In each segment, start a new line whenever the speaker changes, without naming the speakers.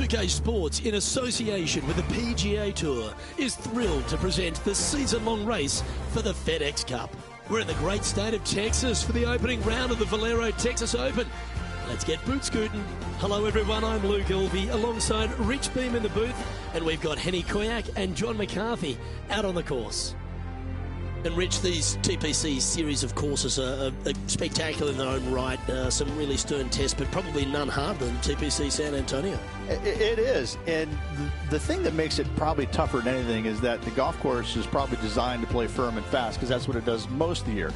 2K Sports, in association with the PGA Tour, is thrilled to present the season-long race for the FedEx Cup. We're in the great state of Texas for the opening round of the Valero Texas Open. Let's get boot scooting. Hello everyone, I'm Luke Elvey alongside Rich Beam in the booth, and we've got Henny Koyak and John McCarthy out on the course. And Rich, these TPC series of courses are spectacular in their own right. Some really stern tests, but probably none harder than TPC San Antonio.
It is, and the thing that makes it probably tougher than anything is that the golf course is probably designed to play firm and fast, because that's what it does most of the year.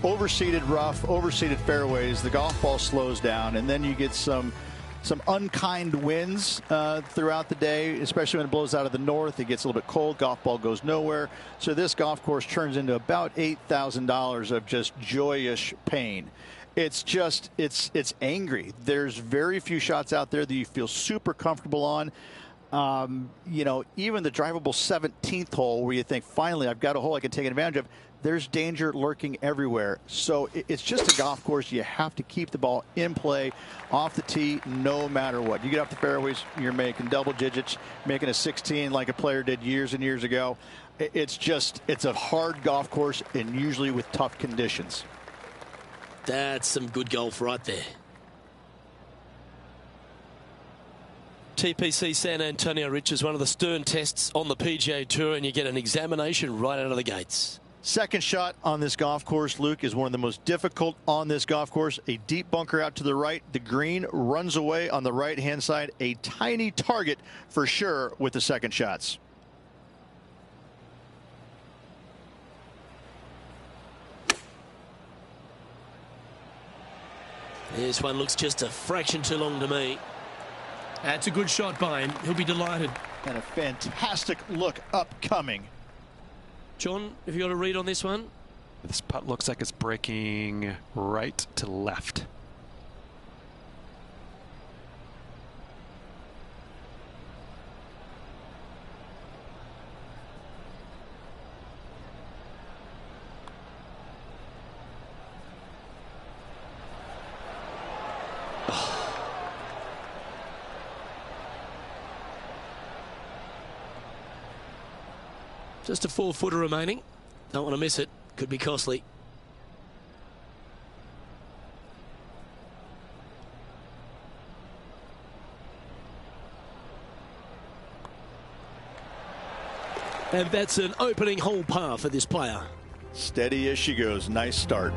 Overseeded rough, overseeded fairways, the golf ball slows down, and then you get some unkind winds throughout the day, especially when it blows out of the north. It gets a little bit cold, golf ball goes nowhere. So this golf course turns into about $8,000 of just joyous pain. It's angry. There's very few shots out there that you feel super comfortable on. You know, even the drivable 17th hole where you think, finally, I've got a hole I can take advantage of, there's danger lurking everywhere. So it's just a golf course. You have to keep the ball in play off the tee no matter what. You get off the fairways, you're making double digits, making a 16 like a player did years and years ago. It's a hard golf course, and usually with tough conditions.
That's some good golf right there. TPC San Antonio, Rich, is one of the stern tests on the PGA Tour, and you get an examination right out of the gates.
Second shot on this golf course, Luke, is one of the most difficult on this golf course. A deep bunker out to the right. The green runs away on the right-hand side. A tiny target for sure with the second shots.
This one looks just a fraction too long to me.
That's a good shot by him. He'll be delighted.
And a fantastic look upcoming.
John, have you got a read on this one?
This putt looks like it's breaking right to left.
Just a 4-footer remaining. Don't want to miss it. Could be costly. And that's an opening hole par for this player.
Steady as she goes. Nice start.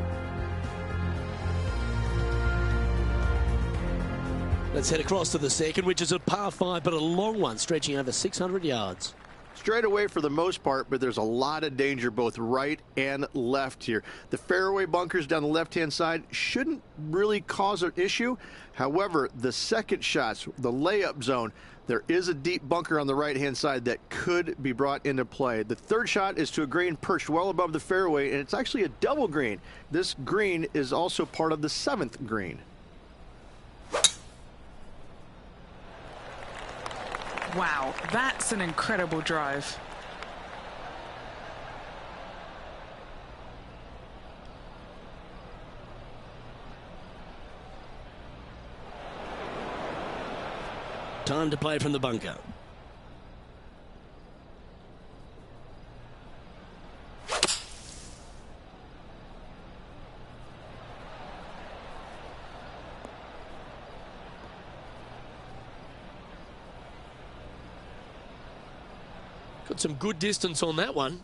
Let's head across to the second, which is a par 5, but a long one, stretching over 600 yards.
Straight away for the most part, but there's a lot of danger both right and left here. The fairway bunkers down the left-hand side shouldn't really cause an issue. However, the second shots, the layup zone, there is a deep bunker on the right-hand side that could be brought into play. The third shot is to a green perched well above the fairway, and it's actually a double green. This green is also part of the 7th green.
Wow, that's an incredible drive.
Time to play from the bunker. Got some good distance on that one.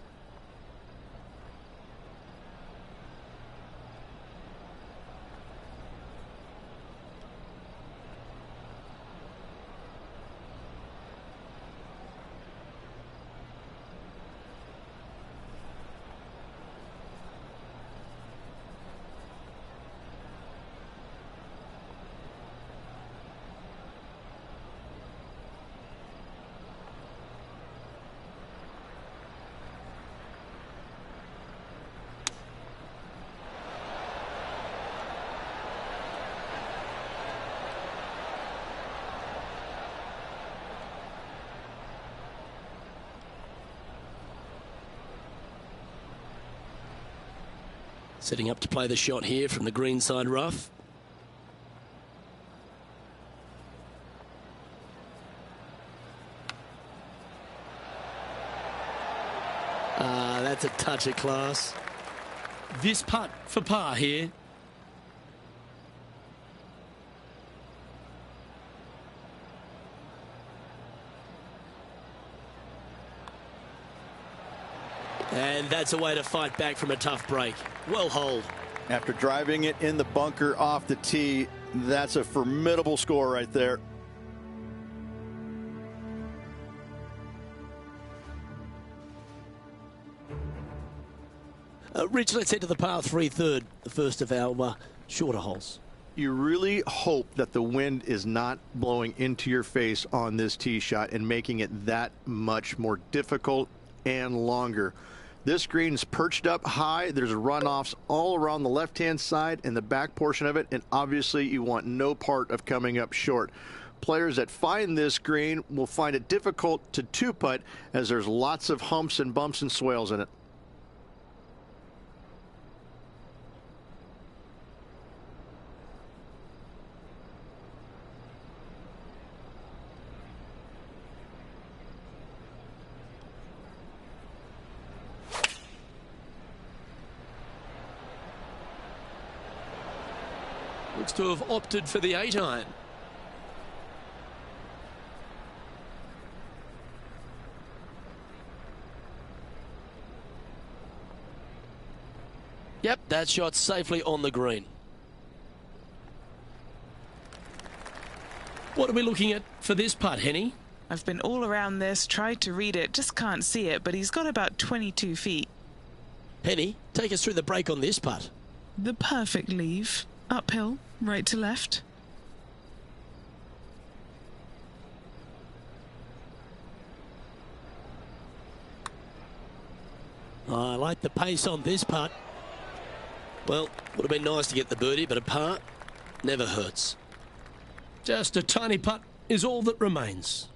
Setting up to play the shot here from the greenside rough. That's a touch of class.
This putt for par here.
And that's a way to fight back from a tough break. Well holed.
After driving it in the bunker off the tee, that's a formidable score right there.
Rich, let's head to the par 3 third, the first of our shorter holes.
You really hope that the wind is not blowing into your face on this tee shot and making it that much more difficult and longer. This green is perched up high. There's runoffs all around the left-hand side and the back portion of it, and obviously you want no part of coming up short. Players that find this green will find it difficult to two-putt as there's lots of humps and bumps and swales in it.
Looks to have opted for the 8-iron.
Yep, that shot safely on the green.
What are we looking at for this putt, Henny?
I've been all around this, tried to read it, just can't see it, but he's got about 22 feet.
Penny, take us through the break on this putt.
The perfect leave. Uphill, right to left.
I like the pace on this putt. Well, would have been nice to get the birdie, but a par never hurts.
Just a tiny putt is all that remains.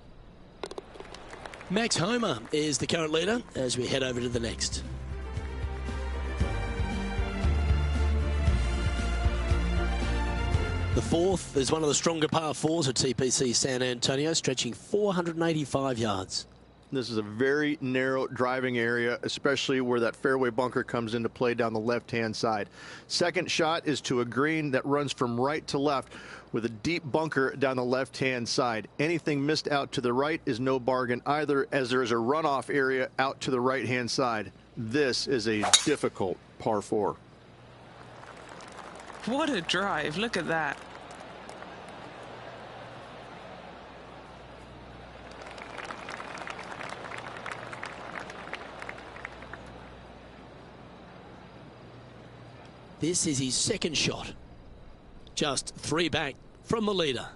Max Homa is the current leader as we head over to the next. The fourth is one of the stronger par 4s at TPC San Antonio, stretching 485 yards.
This is a very narrow driving area, especially where that fairway bunker comes into play down the left-hand side. Second shot is to a green that runs from right to left with a deep bunker down the left-hand side. Anything missed out to the right is no bargain either, as there is a runoff area out to the right-hand side. This is a difficult par 4.
What a drive, look at that.
This is his second shot. Just 3 back from the leader.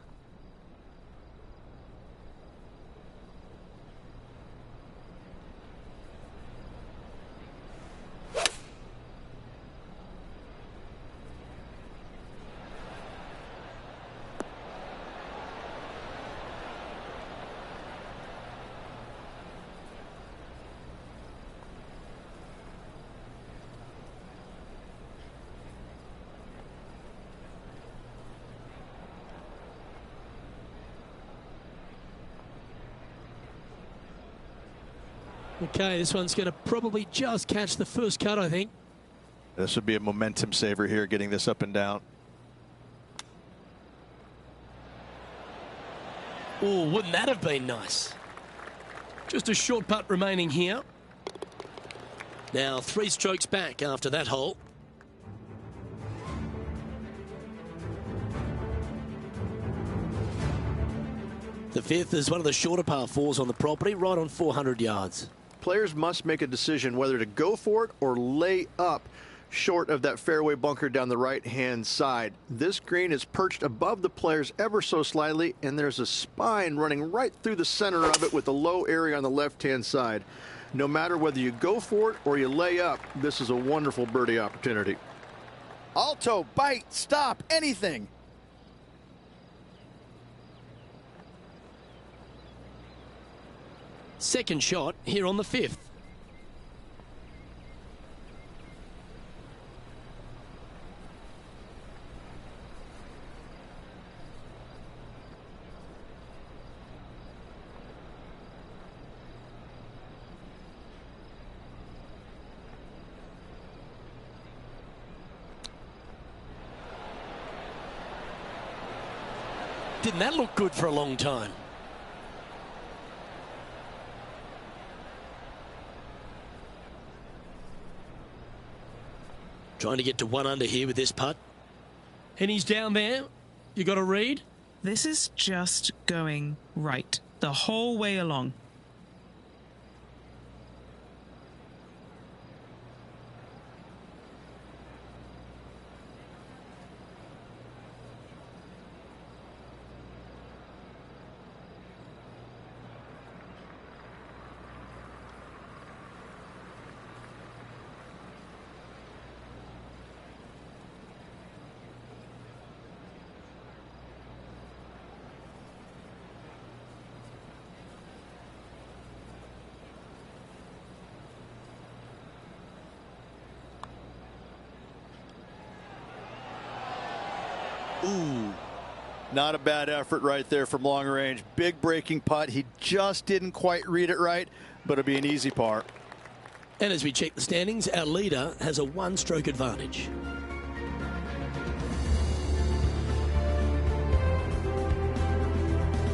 Okay, this one's going to probably just catch the first cut, I think.
This would be a momentum saver here, getting this up and down.
Oh, wouldn't that have been nice?
Just a short putt remaining here.
Now 3 strokes back after that hole. The fifth is one of the shorter par 4s on the property, right on 400 yards.
Players must make a decision whether to go for it or lay up short of that fairway bunker down the right-hand side. This green is perched above the players ever so slightly, and there's a spine running right through the center of it with a low area on the left-hand side. No matter whether you go for it or you lay up, this is a wonderful birdie opportunity.
Alto, bite, stop, anything.
Second shot here on the 5th. Didn't that look good for a long time? Trying to get to 1 under here with this putt. And he's down there. You got to read.
This is just going right the whole way along.
Ooh, not a bad effort right there from long range. Big breaking putt. He just didn't quite read it right, but it'll be an easy par.
And as we check the standings, our leader has a 1-stroke advantage.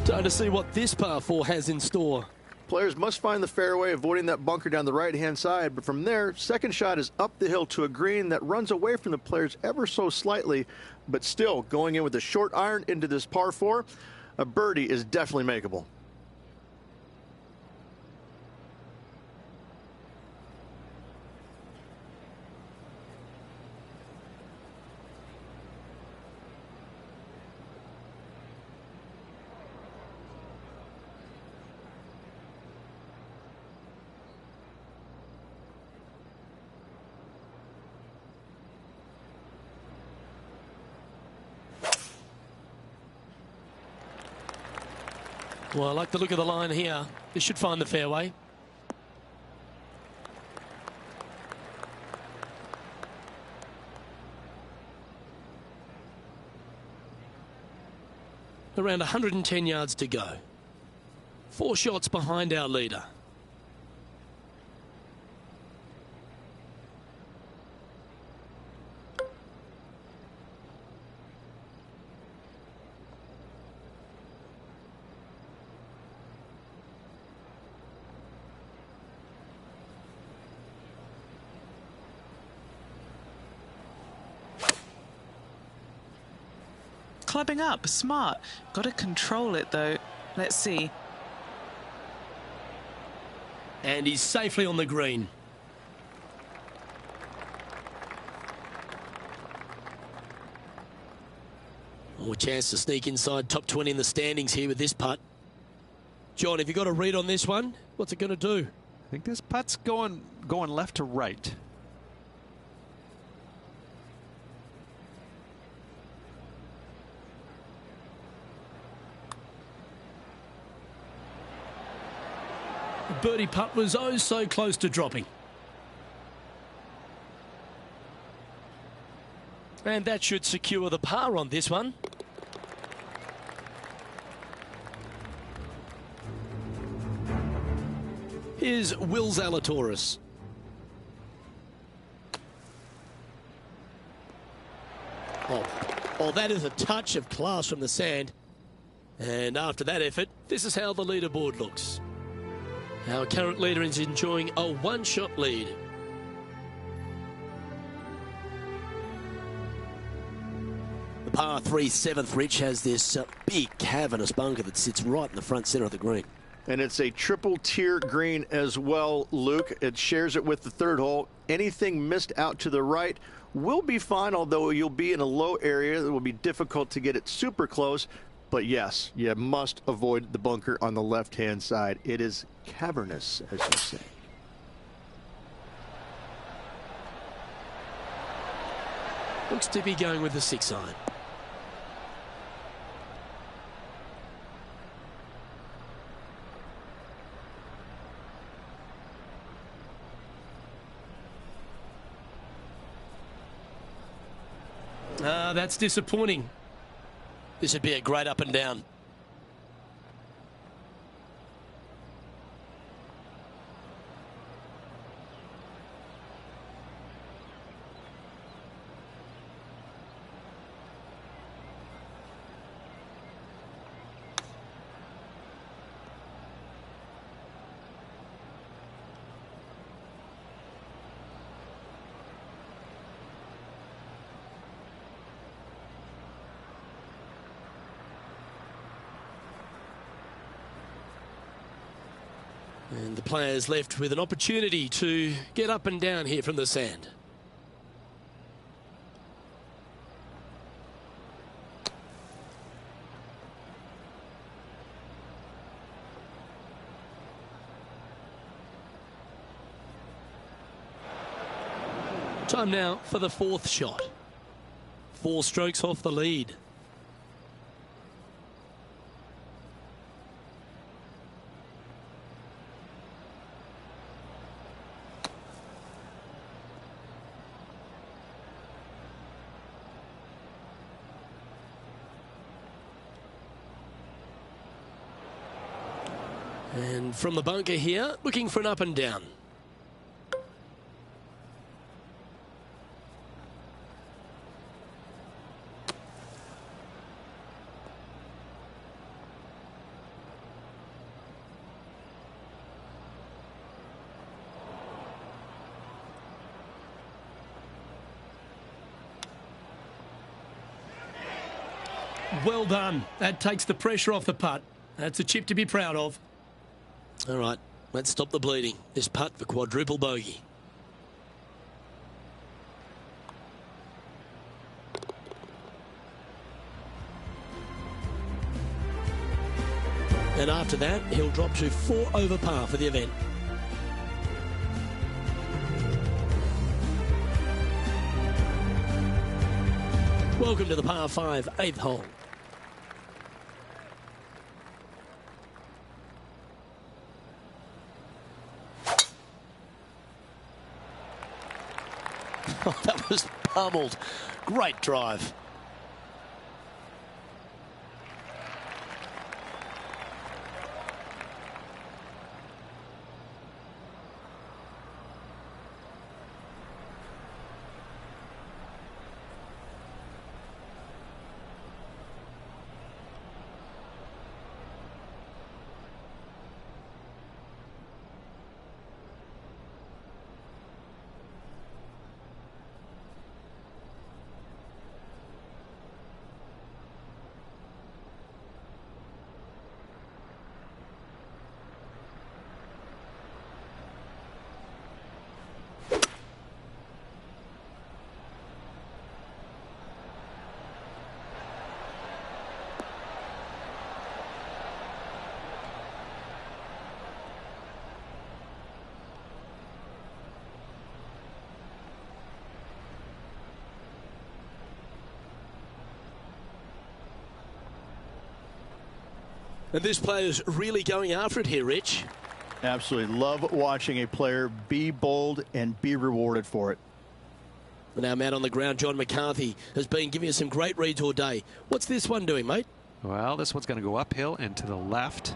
Time to see what this par 4 has in store.
Players must find the fairway, avoiding that bunker down the right-hand side. But from there, second shot is up the hill to a green that runs away from the players ever so slightly. But still, going in with a short iron into this par 4, a birdie is definitely makeable.
Well, I like the look of the line here. This should find the fairway. Around 110 yards to go. 4 shots behind our leader.
Clubbing up, smart. Got to control it though. Let's see.
And he's safely on the green. Oh, a chance to sneak inside top 20 in the standings here with this putt. John, have you got a read on this one? What's it going to do?
I think this putt's going left to right.
The birdie putt was oh so close to dropping. And that should secure the par on this one. Here's Will Zalatoris. Oh, that is a touch of class from the sand. And after that effort, this is how the leaderboard looks. Our current leader is enjoying a 1-shot lead. The par 3 7th, Rich, has this big cavernous bunker that sits right in the front center of the green.
And it's a triple tier green as well, Luke. It shares it with the third hole. Anything missed out to the right will be fine, although you'll be in a low area that will be difficult to get it super close. But yes, you must avoid the bunker on the left-hand side. It is cavernous, as you say.
Looks to be going with the 6-iron. That's disappointing. This would be a great up and down. And the players left with an opportunity to get up and down here from the sand. Time now for the fourth shot. 4 strokes off the lead. And from the bunker here, looking for an up and down. Well done. That takes the pressure off the putt. That's a chip to be proud of. All right, let's stop the bleeding. This putt for quadruple bogey. And after that, he'll drop to 4 over par for the event. Welcome to the par 5 8th hole. Oh, that was pummeled. Great drive. And this player's really going after it here, Rich.
Absolutely. Love watching a player be bold and be rewarded for it.
And our man on the ground, John McCarthy, has been giving us some great reads all day. What's this one doing, mate?
Well, this one's going to go uphill and to the left.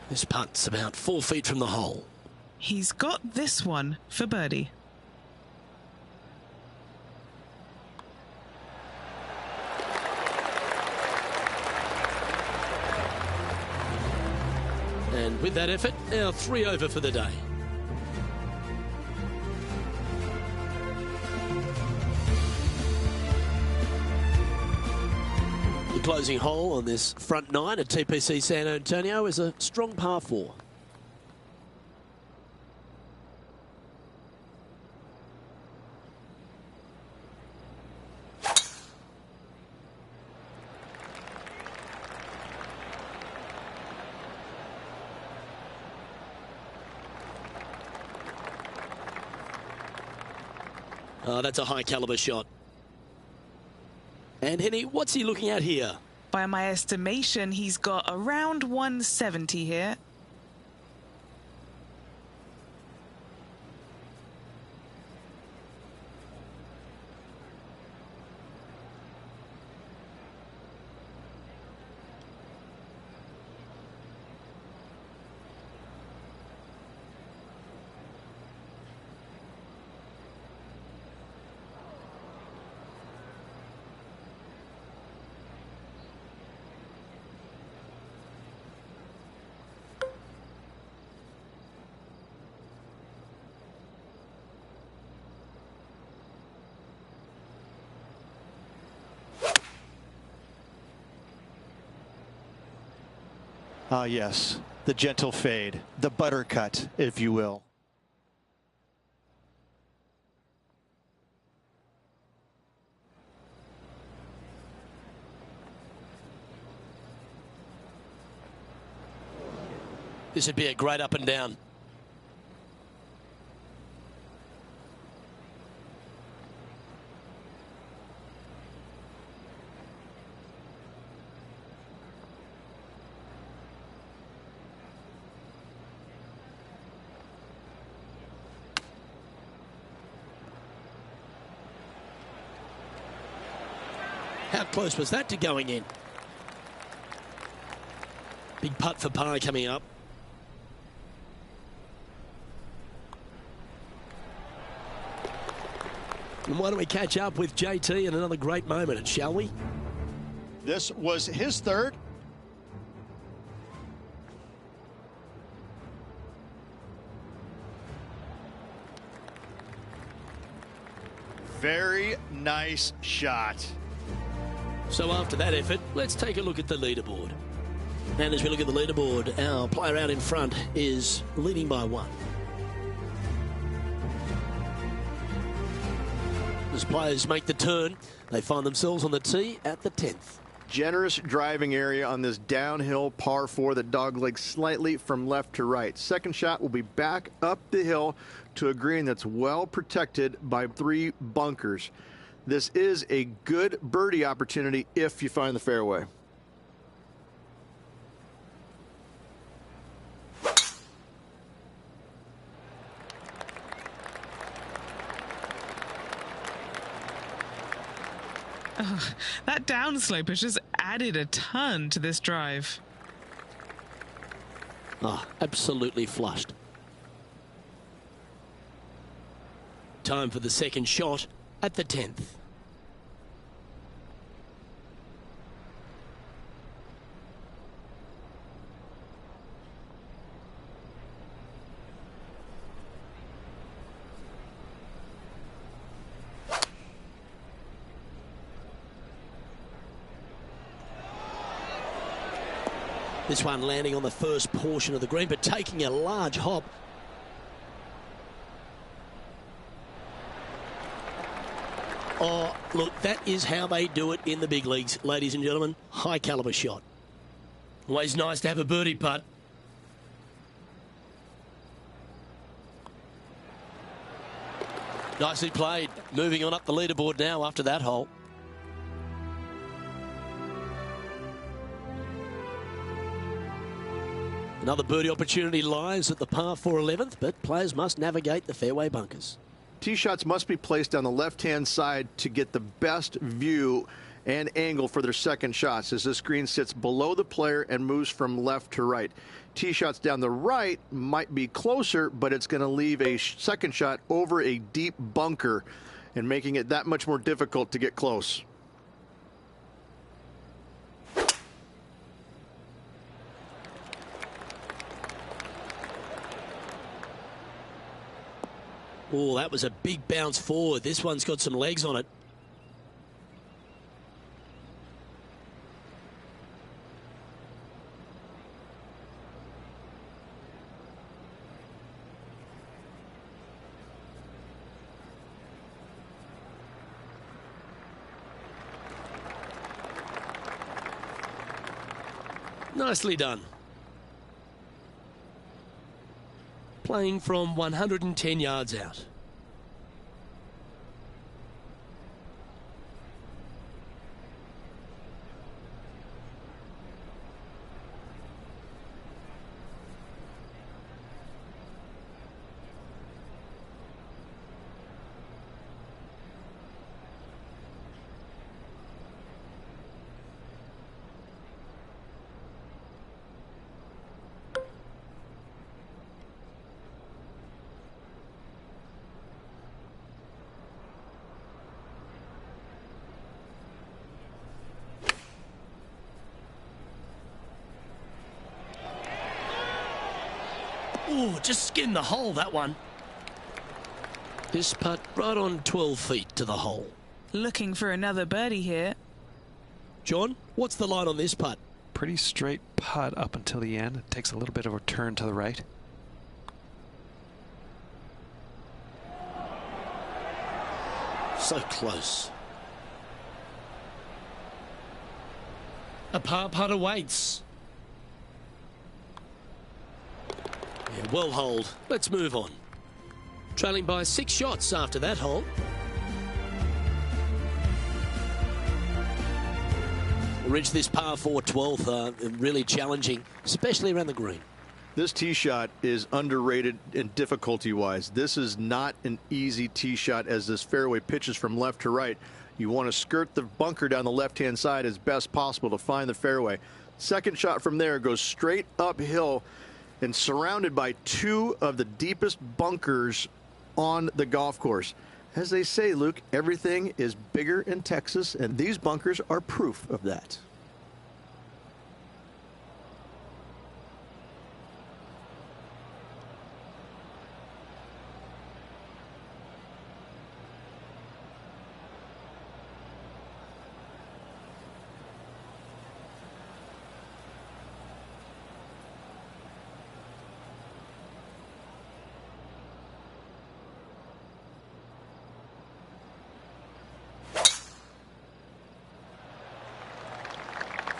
This putt's about 4 feet from the hole.
He's got this one for birdie.
And with that effort, now 3 over for the day. The closing hole on this front 9 at TPC San Antonio is a strong par 4. Oh, that's a high caliber shot. And Henny, what's he looking at here?
By my estimation, he's got around 170 here.
Ah, yes, the gentle fade, the butter cut, if you will.
This would be a great up and down. How close was that to going in? Big putt for par coming up. And why don't we catch up with JT in another great moment, shall we?
This was his third. Very nice shot.
So after that effort, let's take a look at the leaderboard. And as we look at the leaderboard, our player out in front is leading by 1. As players make the turn, they find themselves on the tee at the 10th.
Generous driving area on this downhill par 4 that doglegs slightly from left to right. Second shot will be back up the hill to a green that's well protected by 3 bunkers. This is a good birdie opportunity if you find the fairway.
Oh, that downslope has just added a ton to this drive.
Ah, absolutely flushed. Time for the second shot at the 10th. This one landing on the first portion of the green, but taking a large hop. Oh, look, that is how they do it in the big leagues, ladies and gentlemen. High caliber shot. Always nice to have a birdie putt. Nicely played. Moving on up the leaderboard now after that hole. Another birdie opportunity lies at the par 4 11th, but players must navigate the fairway bunkers.
Tee shots must be placed on the left-hand side to get the best view and angle for their second shots as this green sits below the player and moves from left to right. Tee shots down the right might be closer, but it's going to leave a second shot over a deep bunker and making it that much more difficult to get close.
Oh, that was a big bounce forward. This one's got some legs on it. Nicely done. Playing from 110 yards out. Oh, just skinned the hole, that one. This putt right on 12 feet to the hole.
Looking for another birdie here.
John, what's the line on this putt?
pretty straight putt up until the end. It takes a little bit of a turn to the right.
So close.
A par putt awaits.
Yeah, well holed. Let's move on. Trailing by 6 shots after that hole. Reached this par 4 12th, really challenging, especially around the green.
This tee shot is underrated in difficulty-wise. This is not an easy tee shot as this fairway pitches from left to right. You want to skirt the bunker down the left-hand side as best possible to find the fairway. Second shot from there goes straight uphill and surrounded by 2 of the deepest bunkers on the golf course. As they say, Luke, everything is bigger in Texas, and these bunkers are proof of that.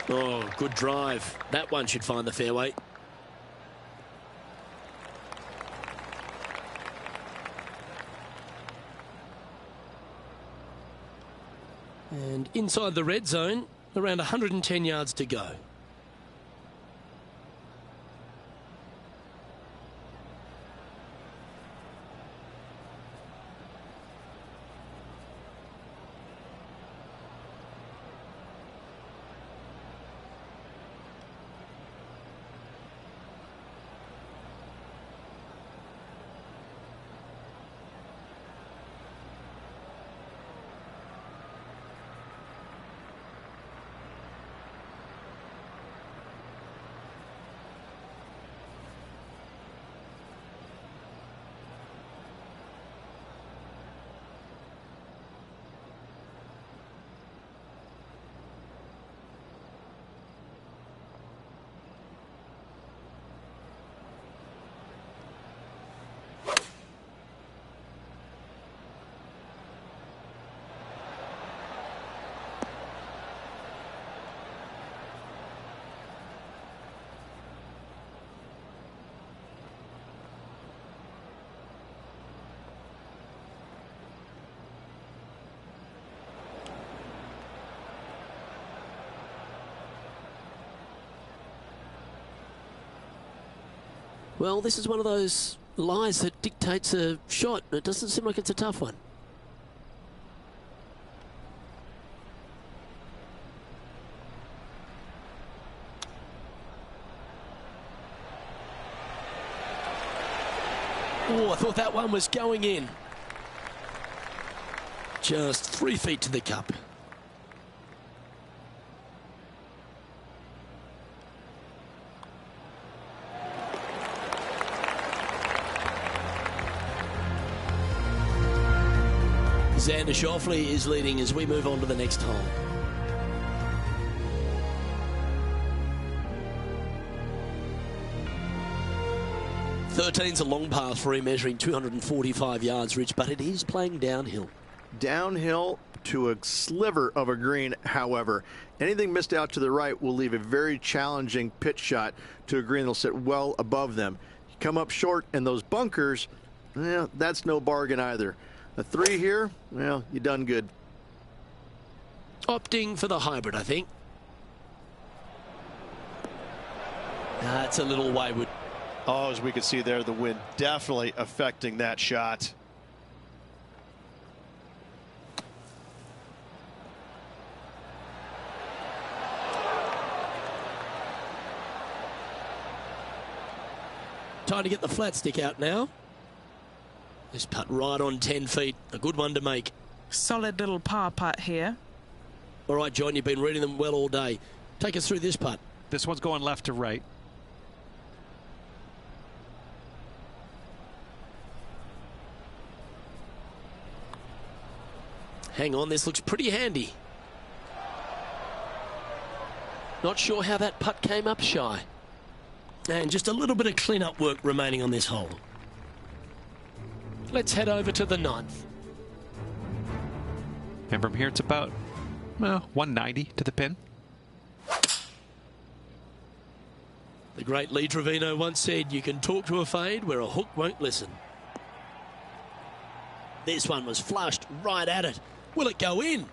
Oh, good drive. That one should find the fairway. And inside the red zone, around 110 yards to go. Well, this is one of those lies that dictates a shot. It doesn't seem like it's a tough one. Oh, I thought that one was going in. Just 3 feet to the cup. Xander Schauffele is leading as we move on to the next hole. Thirteen's a long par 3, measuring 245 yards, Rich, but it is playing downhill.
Downhill to a sliver of a green, however. Anything missed out to the right will leave a very challenging pitch shot to a green that'll sit well above them. You come up short in those bunkers, that's no bargain either. A 3 here, well, you done good.
Opting for the hybrid, I think. That's a little wayward.
Oh, as we can see there, the wind definitely affecting that shot.
Time to get the flat stick out now. This putt right on 10 feet. A good one to make.
Solid little par putt here.
All right, John, you've been reading them well all day. Take us through this putt.
This one's going left to right.
Hang on, this looks pretty handy. Not sure how that putt came up shy. And just a little bit of clean-up work remaining on this hole. Let's head over to the 9th.
And from here, it's about 190 to the pin.
The great Lee Trevino once said, you can talk to a fade where a hook won't listen. This one was flushed right at it. Will it go in?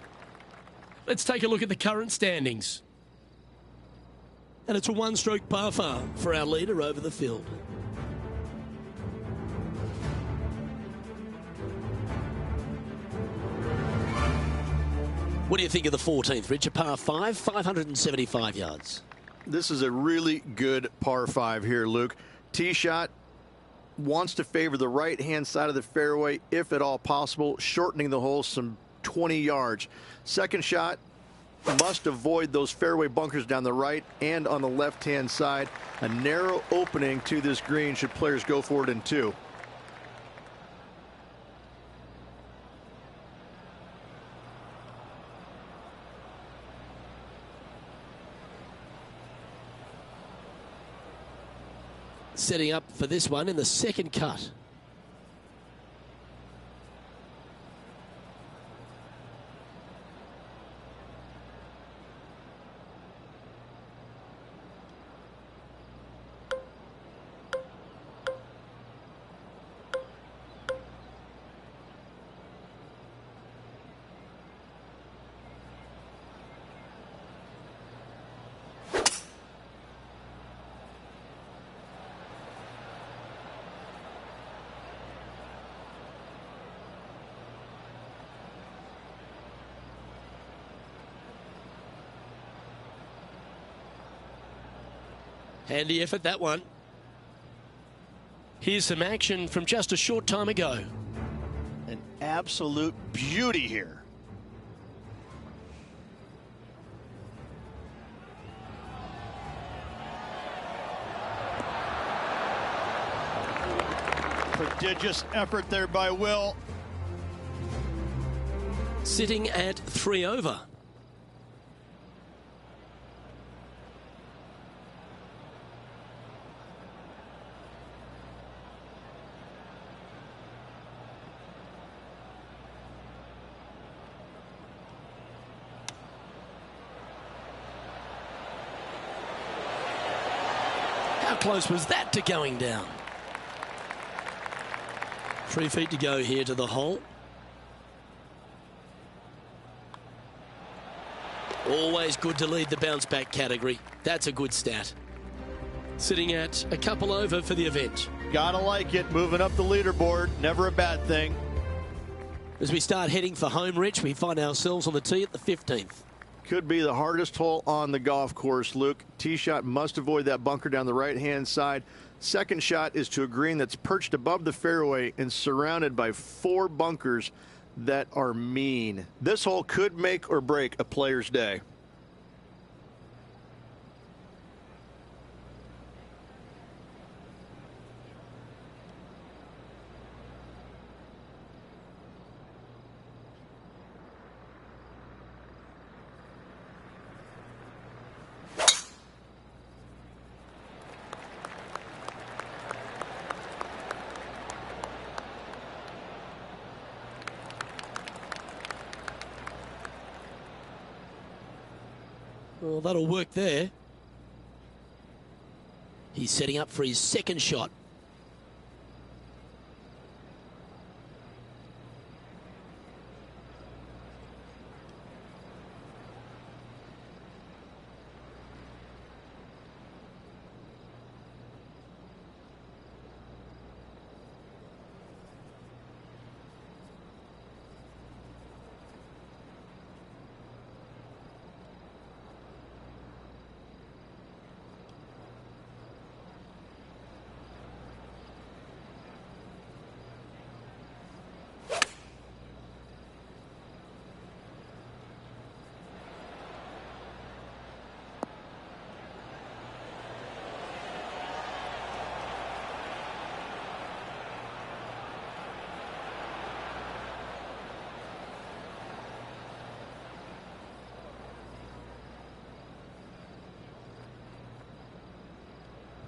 Let's take a look at the current standings. And it's a one-stroke par four for our leader over the field. What do you think of the 14th, Rich? A par 5, 575 yards.
This is a really good par 5 here, Luke. Tee shot wants to favor the right-hand side of the fairway, if at all possible, shortening the hole some 20 yards. Second shot must avoid those fairway bunkers down the right and on the left-hand side. A narrow opening to this green should players go for it in 2.
Setting up for this one in the second cut. Handy effort, that one. Here's some action from just a short time ago.
An absolute beauty here. Prodigious effort there by Will.
Sitting at 3 over. How close was that to going down? 3 feet to go here to the hole. Always good to lead the bounce back category. That's a good stat. Sitting at a couple over for the event.
Gotta like it. Moving up the leaderboard. Never a bad thing.
As we start heading for home, Rich, we find ourselves on the tee at the 15th.
Could be the hardest hole on the golf course, Luke. Tee shot must avoid that bunker down the right-hand side. Second shot is to a green that's perched above the fairway and surrounded by 4 bunkers that are mean. This hole could make or break a player's day.
Well, that'll work there. He's setting up for his second shot.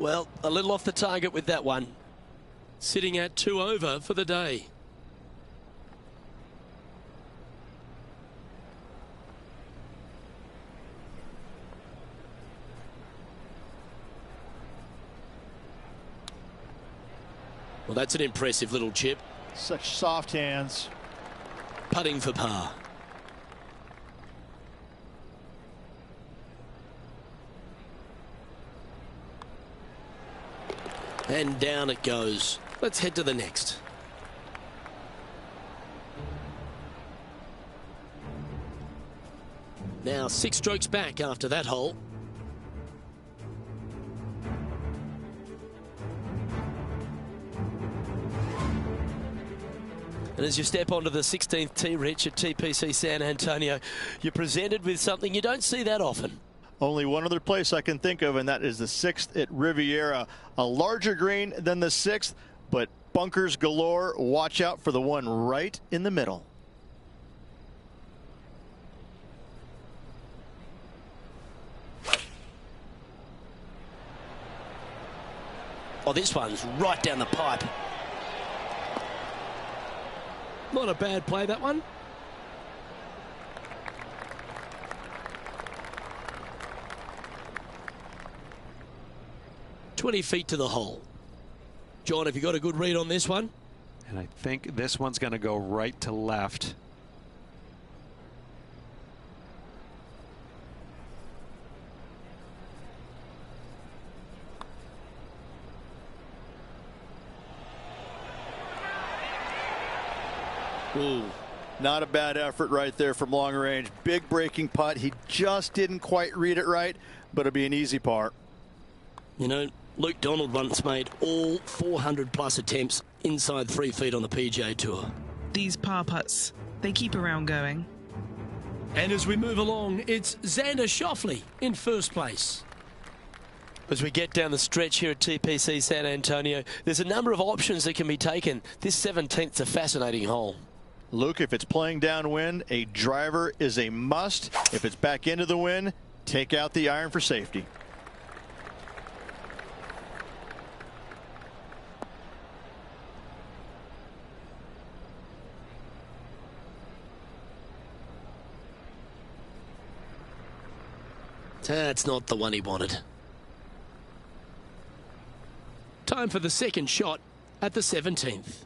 Well, a little off the target with that one. Sitting at 2 over for the day. Well, that's an impressive little chip.
Such soft hands.
Putting for par. And down it goes. Let's head to the next. Now 6 strokes back after that hole. And as you step onto the 16th tee, Rich, at TPC San Antonio, you're presented with something you don't see that often.
Only one other place I can think of, and that is the 6th at Riviera. A larger green than the 6th, but bunkers galore. Watch out for the one right in the middle.
Oh, this one's right down the pipe. Not a bad play, that one. "20 feet to the hole." John, have you got a good read on this one?
And I think this one's going to go right to left.
Ooh, not a bad effort right there from long range. Big breaking putt. He just didn't quite read it right, but it'll be an easy par.
You know, Luke Donald once made all 400-plus attempts inside 3 feet on the PGA Tour.
These par putts, they keep a round going.
And as we move along, it's Xander Schauffele in first place. As we get down the stretch here at TPC San Antonio, there's a number of options that can be taken. This 17th's a fascinating hole.
Luke, if it's playing downwind, a driver is a must. If it's back into the wind, take out the iron for safety.
That's not the one he wanted. Time for the second shot at the 17th.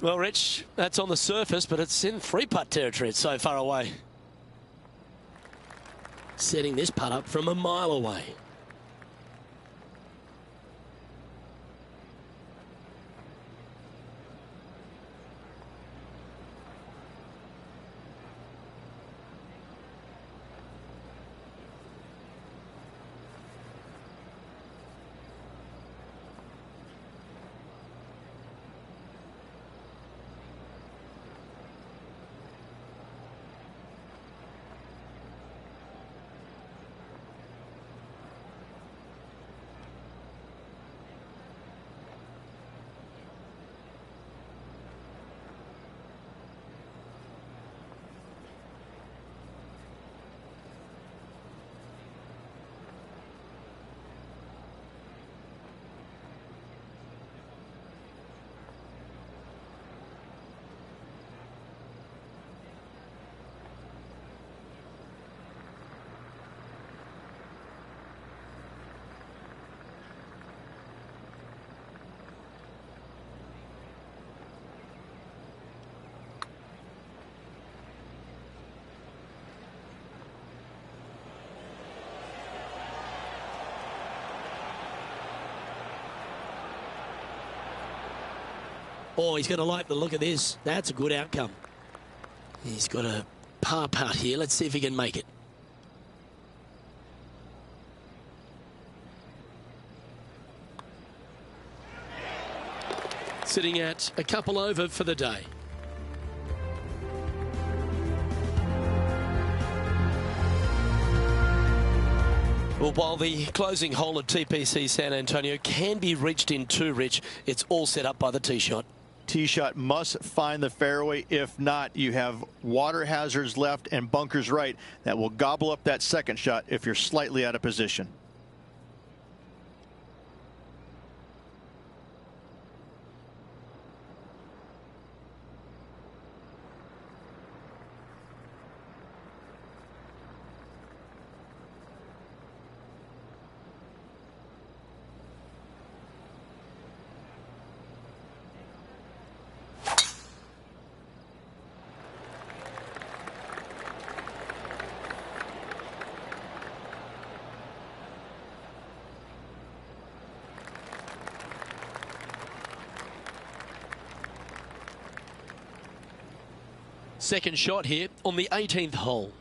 Well, Rich, that's on the surface, but it's in 3-putt territory. It's so far away. Setting this putt up from a mile away.
Oh, he's going to like the look of this. That's a good outcome. He's got a par putt here. Let's see if he can make it. Sitting at a couple over for the day. Well, while the closing hole at TPC San Antonio can be reached in two, Rich, it's all set up by the tee shot.
Tee shot must find the fairway. If not, you have water hazards left and bunkers right that will gobble up that second shot if you're slightly out of position.
Second shot here on the 18th hole.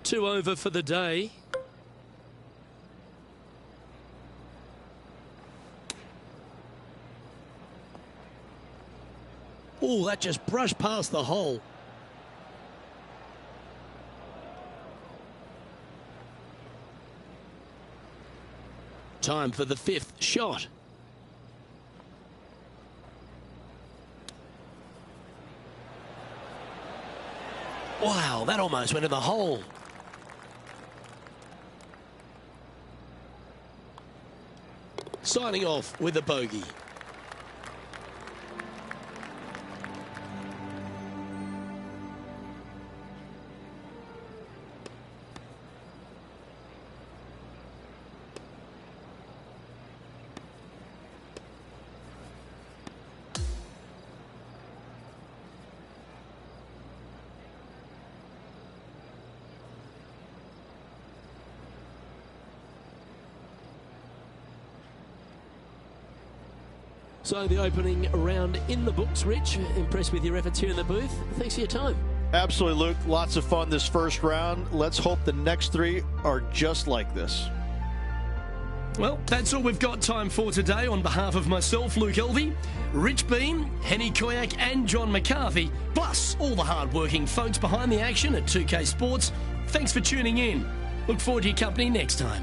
Two over for the day. Oh, that just brushed past the hole. Time for the fifth shot. Wow, that almost went in the hole. Signing off with a bogey. So the opening round in the books, Rich. Impressed with your efforts here in the booth. Thanks for your time.
Absolutely, Luke. Lots of fun this first round. Let's hope the next three are just like this.
Well, that's all we've got time for today. On behalf of myself, Luke Elvey, Rich Beam, Henny Koyak and John McCarthy, plus all the hard-working folks behind the action at 2K Sports, thanks for tuning in. Look forward to your company next time.